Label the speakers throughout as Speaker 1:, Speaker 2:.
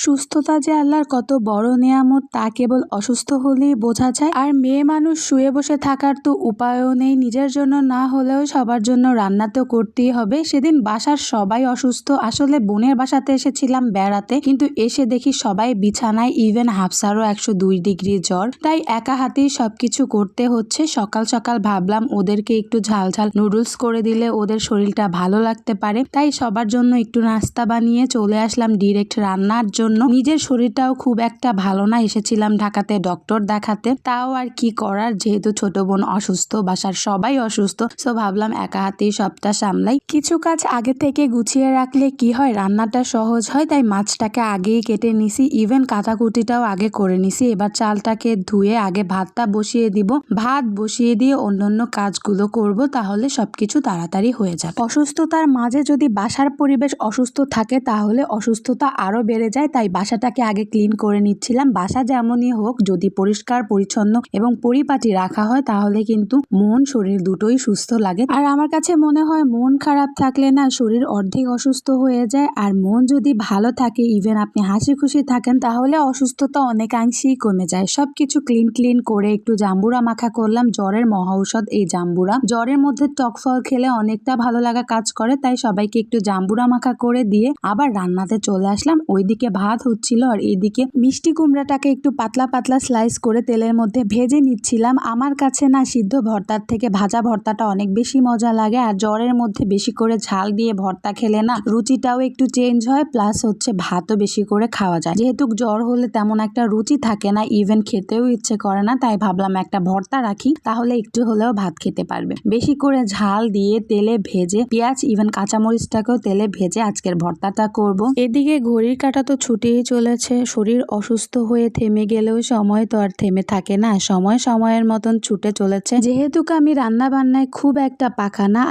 Speaker 1: সুস্থতা যে আল্লাহর কত বড় নেয়ামত তা কেবল অসুস্থ হলেই বোঝা যায়। আর মেয়ে মানুষ শুয়ে বসে থাকার তো উপায়ও নেই, নিজের জন্য না হলেও সবার জন্য রান্না তো করতেই হবে। সেদিন বাসার সবাই অসুস্থ, আসলে বোনের বাসাতে এসেছিলাম বেড়াতে, কিন্তু এসে দেখি সবাই বিছানায়, ইভেন হাফসারও 102 ডিগ্রি জ্বর। তাই একা হাতেই সবকিছু করতে হচ্ছে। সকাল সকাল ভাবলাম ওদেরকে একটু ঝাল ঝাল নুডলস করে দিলে ওদের শরীরটা ভালো লাগতে পারে, তাই সবার জন্য একটু নাস্তা বানিয়ে চলে আসলাম ডিরেক্ট রান্নার জন্য। নিজের শরীরটাও খুব একটা ভালো না, এসেছিলাম ঢাকাতে ডক্টর দেখাতে, তাও আর কি করার, যেহেতু ছোট বোন অসুস্থ, বাসার সবাই অসুস্থ, সো ভাবলাম একা হাতেই সবটা সামলাই। কিছু কাজ আগে থেকে গুছিয়ে রাখলে কি হয়, রান্নাটা সহজ হয়। তাই মাছটাকে আগেই কেটে নিছি, ইভেন কাটাকুটিটাও আগে করে নিছি। এবার চালটাকে ধুয়ে আগে ভাতটা বসিয়ে দিব, ভাত বসিয়ে দিয়ে অন্যান্য কাজগুলো করব, তাহলে সবকিছু তাড়াতাড়ি হয়ে যাবে। অসুস্থতার মাঝে যদি বাসার পরিবেশ অসুস্থ থাকে তাহলে অসুস্থতা আরো বেড়ে যায়। তাই বাসাটাকে আগে ক্লিন করে নিচ্ছিলাম। বাসা যেমনই হোক, যদি পরিষ্কার পরিচ্ছন্ন এবং পরিপাটি রাখা হয় তাহলে কিন্তু মন শরীর দুটোই সুস্থ লাগে। আর আমার কাছে মনে হয় মন খারাপ থাকলে না শরীর অর্ধেক অসুস্থ হয়ে যায়, আর মন যদি ভালো থাকে, ইভেন আপনি হাসি খুশি থাকেন, তাহলে অসুস্থতা অনেকাংশেই কমে যায়। সবকিছু ক্লিন করে একটু জাম্বুরা মাখা করলাম, জ্বরের মহা ঔষধ এই জাম্বুরা। জ্বরের মধ্যে টক ফল খেলে অনেকটা ভালো লাগা কাজ করে, তাই সবাইকে একটু জাম্বুরা মাখা করে দিয়ে আবার রান্নাতে চলে আসলাম। ওইদিকে ভাত হচ্ছিল আর এইদিকে মিষ্টি কুমড়াটাকে একটু পাতলা পাতলা স্লাইস করে তেলের মধ্যে ভেজে নিচ্ছিলাম। আমার কাছে না সিদ্ধ ভর্তার থেকে ভাজা ভর্তাটা অনেক বেশি মজা লাগে, আর জ্বরের মধ্যে বেশি করে ঝাল দিয়ে ভর্তা খেলে না রুচিটাও একটু চেঞ্জ হয়, প্লাস হচ্ছে ভাতও বেশি করে খাওয়া যায়। যেহেতু জ্বর হলে তেমন একটা রুচি থাকে না, ইভেন খেতেও ইচ্ছে করে না, তাই ভাবলাম একটা ভর্তা রাখি, তাহলে একটু হলেও ভাত খেতে পারবে। বেশি করে ঝাল দিয়ে তেলে ভেজে, পেঁয়াজ ইভেন কাঁচামরিচটাকেও তেলে ভেজে আজকের ভর্তাটা করব। এদিকে ঘড়ির কাঁটা তো ছুটেই চলেছে। শরীর অসুস্থ হয়ে থেমে গেলেও সময় তো আর থেমে থাকে না, সময় সময়ের মতন ছুটে চলেছে। যেহেতু আমি রান্না বান্নায় খুব একটা পাকা না,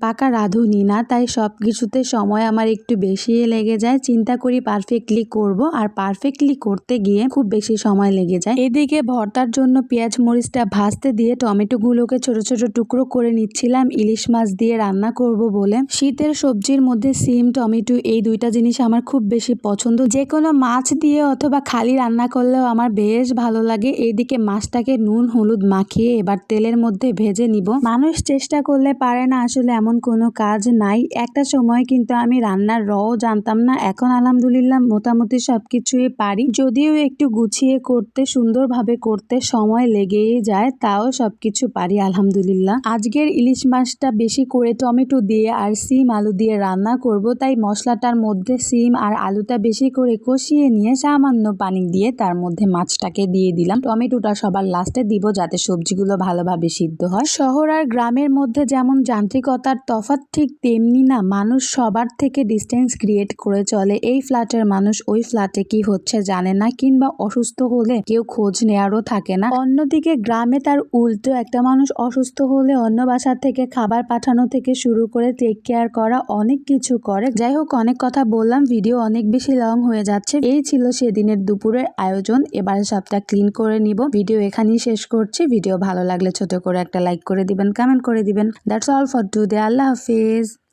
Speaker 1: পাকা রাঁধুনি না, তাই সবকিছুতে সময় আমার একটু বেশি লেগে যায়। চিন্তা করি পারফেক্টলি করব, আর পারফেক্টলি করতে গিয়ে খুব বেশি সময় লেগে যায়। এদিকে ভর্তার জন্য পেঁয়াজ মরিচটা ভাজতে দিয়ে টমেটো গুলোকে ছোট ছোট টুকরো করে নিচ্ছিলাম, ইলিশ মাছ দিয়ে রান্না করব বলে। শীতের সবজির মধ্যে সিম, টমেটো এই দুইটা জিনিস আমার খুব বেশি পছন্দ। যে কোনো মাছ দিয়ে অথবা খালি রান্না করলেও আমার বেশ ভালো লাগে। এইদিকে মাছটাকে নুন হলুদ মাখিয়ে এবার তেলের মধ্যে ভেজে নিব। মানুষ চেষ্টা করলে পারে না, আসলে এমন কোনো কাজ নাই। একটা সময় কিন্তু আমি রান্নার রও জানতাম না, এখন আলহামদুলিল্লাহ মোটামুটি সবকিছুই পারি। যদিও একটু গুছিয়ে করতে, সুন্দরভাবে করতে সময় লেগেই যায়, তাও সবকিছু পারি আলহামদুলিল্লাহ। আজকের ইলিশ মাছটা বেশি করে টমেটো দিয়ে আর সিম আলু দিয়ে রান্না করব, তাই মশলাটার মধ্যে সিম আর আলুটা বেশি করে কষিয়ে নিয়ে সামান্য পানি দিয়ে তার মধ্যে মাছটাকে দিয়ে দিলাম। টমেটোটা সবার লাস্টে দিব যাতে সবজিগুলো ভালোভাবে সিদ্ধ হয়। শহর আর গ্রামের মধ্যে যেমন যান্ত্রিকতার তফাৎ, ঠিক তেমনি না মানুষ সবার থেকে ডিস্টেন্স ক্রিয়েট করে চলে। এই ফ্ল্যাটের মানুষ ওই ফ্ল্যাটে কি হচ্ছে জানে না, কিংবা অসুস্থ হলে কেউ খোঁজ নেয়ারও থাকে না। অন্যদিকে গ্রামে তার উল্টো, একটা মানুষ অসুস্থ হলে অন্য বাসা থেকে খাবার পাঠানো থেকে শুরু করে টেক কেয়ার করা অনেক কিছু করে। যাই হোক, অনেক কথা বললাম, ভিডিও অনেক বেশি লং হয়ে যাচ্ছে। এই ছিল সেদিনের দুপুরের আয়োজন। এবার সবটা ক্লিন করে নিব। ভিডিও এখানেই শেষ করছি। ভিডিও ভালো লাগলে ছোট করে একটা লাইক করে দিবেন, কমেন্ট করে দিবেন। That's all for today. Allah Hafiz.